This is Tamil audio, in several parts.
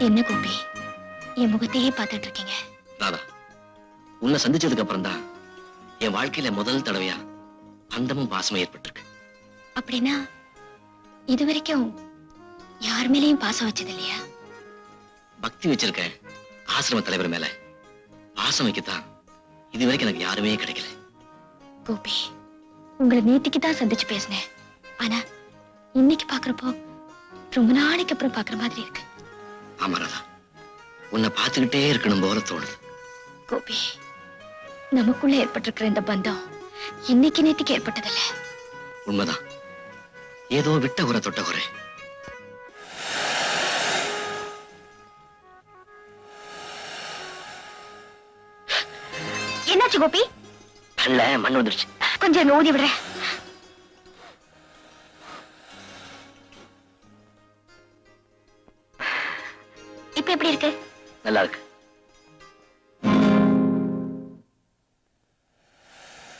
என்ன கோபி, என் முகத்தையே பார்த்துட்டு இருக்கீங்க? ராதா, உன்னை சந்திச்சதுக்கு அப்புறம் தான் என் வாழ்க்கையில முதல் தடவையா அந்தமும் பாசமும் ஏற்பட்டிருக்கு. அப்படின்னா இதுவரைக்கும் யார் மேலேயும் பாசம் வச்சது இல்லையா? பக்தி வச்சிருக்க ஆசிரம தலைவர் மேல பாசம் வைக்கத்தான் இதுவரைக்கும் எனக்கு யாருமே கிடைக்கல. கோபி, உங்களை நேத்திக்கு தான் சந்திச்சு பேசினேன். ஆனா இன்னைக்கு பாக்குறப்போ ரொம்ப நாளைக்கு அப்புறம் பாக்குற மாதிரி இருக்கு. ஆமா ராதா, உன்னை பார்த்துக்கிட்டே இருக்கணும் போல தோணுது. கோபி, நமக்குள்ள ஏற்பட்டிருக்கிற இந்த பந்தம் இன்னைக்கு நேத்திக்கு ஏற்பட்டதில்ல. உண்மைதான், ஏதோ விட்ட குறை தொட்ட குறை. என்னாச்சு கோபி? கண்ல மண் வந்துருச்சு. கொஞ்சம் ஊதி விடுறேன். இப்ப எப்படி இருக்கு? நல்லா இருக்கு.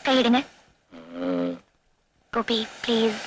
கையிடுங்க கோபி, பிளீஸ்.